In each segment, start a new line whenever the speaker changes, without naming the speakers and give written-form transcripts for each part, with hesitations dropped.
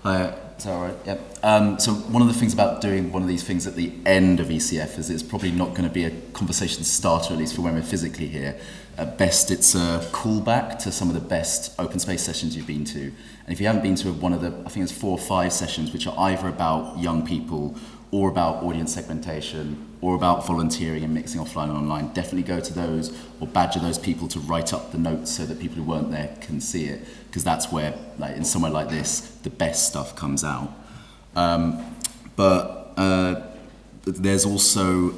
Hi, is that all right? Yep. So one of the things about doing one of these things at the end of ECF is it's probably not going to be a conversation starter, at least for when we're physically here. At best, it's a callback to some of the best open space sessions you've been to. And if you haven't been to one of the, I think it's 4 or 5 sessions, which are either about young people or about audience segmentation or about volunteering and mixing offline and online, definitely go to those or badger those people to write up the notes so that people who weren't there can see it, because that's where, like in somewhere like this, the best stuff comes out. But there's also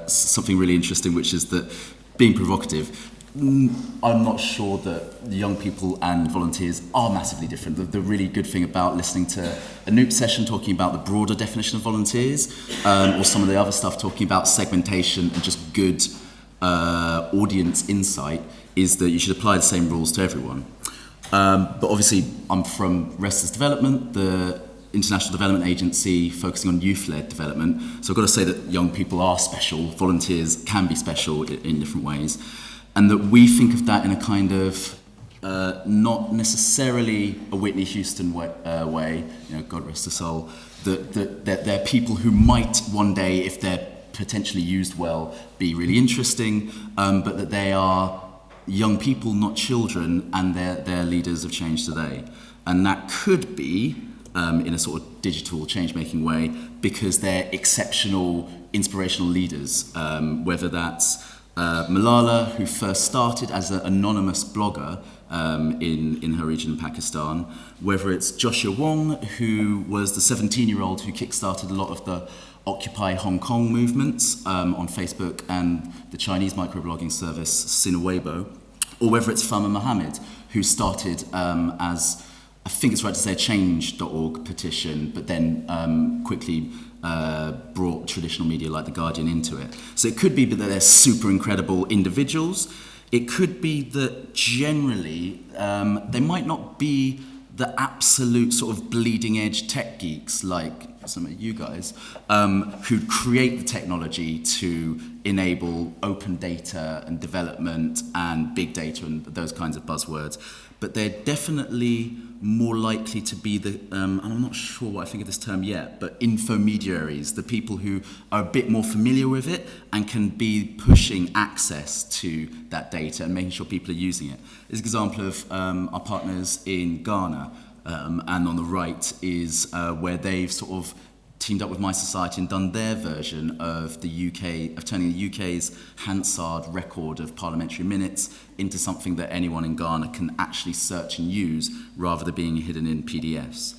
something really interesting, which is that being provocative, I'm not sure that the young people and volunteers are massively different. The really good thing about listening to a Noop session talking about the broader definition of volunteers, or some of the other stuff talking about segmentation and just good audience insight, is that you should apply the same rules to everyone. But obviously, I'm from Restless Development, the international development agency focusing on youth-led development. So I've got to say that young people are special, volunteers can be special in different ways. And that we think of that in a kind of not necessarily a Whitney Houston way, you know, God rest her soul, that they're people who might one day, if they're potentially used well, be really interesting, but that they are young people, not children, and they're leaders of change today. And that could be, in a sort of digital change-making way, because they're exceptional, inspirational leaders, whether that's Malala, who first started as an anonymous blogger in her region in Pakistan, whether it's Joshua Wong, who was the 17-year-old who kickstarted a lot of the Occupy Hong Kong movements on Facebook and the Chinese microblogging service Sina Weibo, or whether it's Fama Mohammed, who started as, I think it's right to say, a change.org petition, but then quickly brought traditional media like The Guardian into it. So it could be that they're super incredible individuals. It could be that generally they might not be the absolute sort of bleeding edge tech geeks like some of you guys who create the technology to enable open data and development and big data and those kinds of buzzwords. But they're definitely more likely to be the, and I'm not sure what I think of this term yet, but infomediaries, the people who are a bit more familiar with it and can be pushing access to that data and making sure people are using it. There's an example of our partners in Ghana, and on the right is where they've sort of teamed up with My Society and done their version of the UK, of turning the UK's Hansard record of parliamentary minutes into something that anyone in Ghana can actually search and use rather than being hidden in PDFs.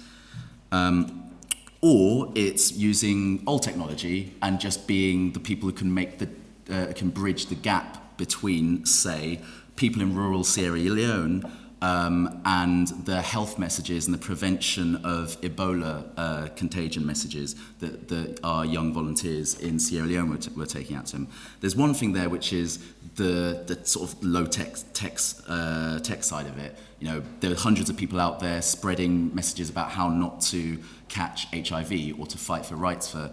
Or it's using old technology and just being the people who can make can bridge the gap between, say, people in rural Sierra Leone and the health messages and the prevention of Ebola contagion messages that our young volunteers in Sierra Leone were taking out to them. There's one thing there which is the sort of low-tech tech side of it. You know, there are hundreds of people out there spreading messages about how not to catch HIV or to fight for rights for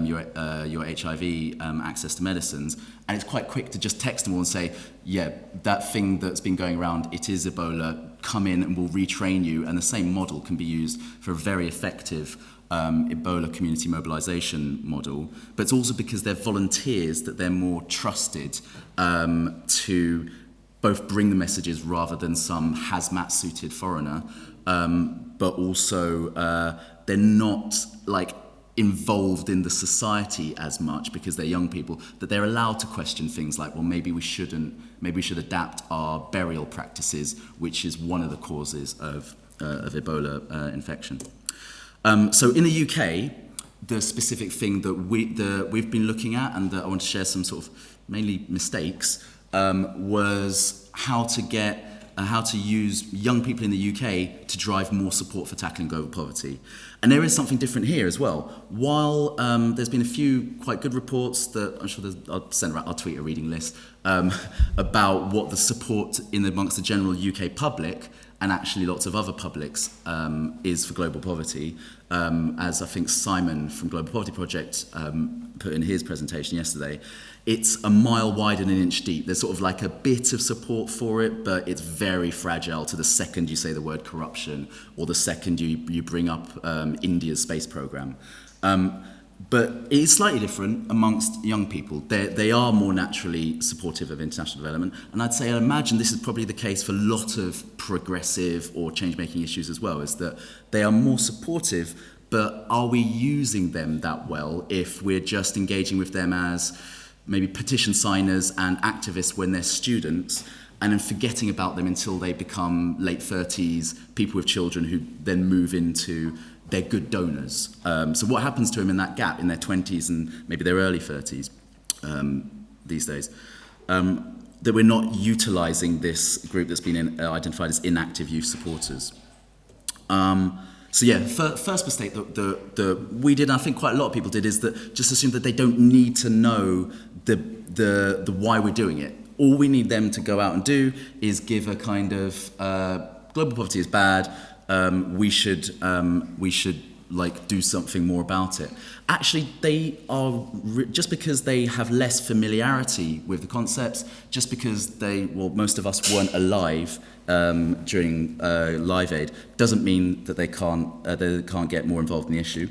your HIV access to medicines. And it's quite quick to just text them all and say, yeah, that thing that's been going around, it is Ebola, come in and we'll retrain you. And the same model can be used for a very effective Ebola community mobilization model. But it's also because they're volunteers that they're more trusted to both bring the messages rather than some hazmat-suited foreigner, but also they're not like involved in the society as much because they're young people, that they're allowed to question things like, well, maybe we should adapt our burial practices, which is one of the causes of Ebola infection. So in the UK, the specific thing that we've been looking at, and that I want to share some sort of mainly mistakes, was how to use young people in the UK to drive more support for tackling global poverty. And there is something different here as well. While there's been a few quite good reports that I'm sure I'll tweet a reading list about what the support amongst the general UK public and actually lots of other publics is for global poverty. As I think Simon from Global Poverty Project put in his presentation yesterday, it's a mile wide and an inch deep. There's sort of like a bit of support for it, but it's very fragile to the second you say the word corruption or the second you bring up India's space program. But it is slightly different amongst young people. They are more naturally supportive of international development. And I imagine this is probably the case for a lot of progressive or change-making issues as well, is that they are more supportive, but are we using them that well if we're just engaging with them as maybe petition signers and activists when they're students, and then forgetting about them until they become late 30s, people with children who then move into they're good donors. So what happens to them in that gap, in their 20s and maybe their early 30s these days? That we're not utilising this group that's been identified as inactive youth supporters. First mistake that we did, and I think quite a lot of people did, is that just assume that they don't need to know the why we're doing it. All we need them to go out and do is give a kind of global poverty is bad. We should do something more about it. Actually, they are just because they have less familiarity with the concepts, just because most of us weren't alive during Live Aid, doesn't mean that they can't get more involved in the issue.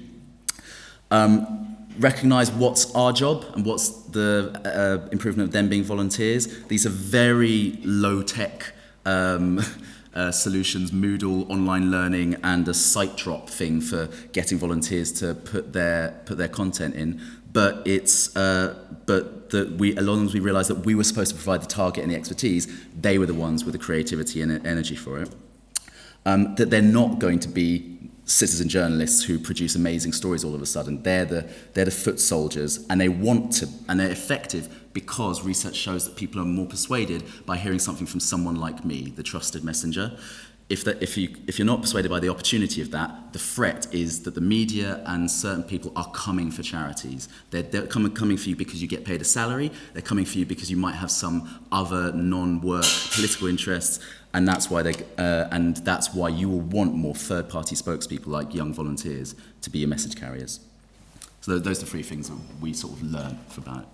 Recognise what's our job and what's the improvement of them being volunteers. These are very low-tech solutions, Moodle, online learning, and a site drop thing for getting volunteers to put their content in. But as long as we realise that we were supposed to provide the target and the expertise, they were the ones with the creativity and energy for it. That they're not going to be citizen journalists who produce amazing stories all of a sudden. They're the foot soldiers, and they want to, and they're effective because research shows that people are more persuaded by hearing something from someone like me, the trusted messenger. If you're not persuaded by the opportunity of that, the threat is that the media and certain people are coming for charities. They're coming for you because you get paid a salary. They're coming for you because you might have some other non-work political interests, and that's why you will want more third-party spokespeople like young volunteers to be your message carriers. So those are the three things that we sort of learn about it.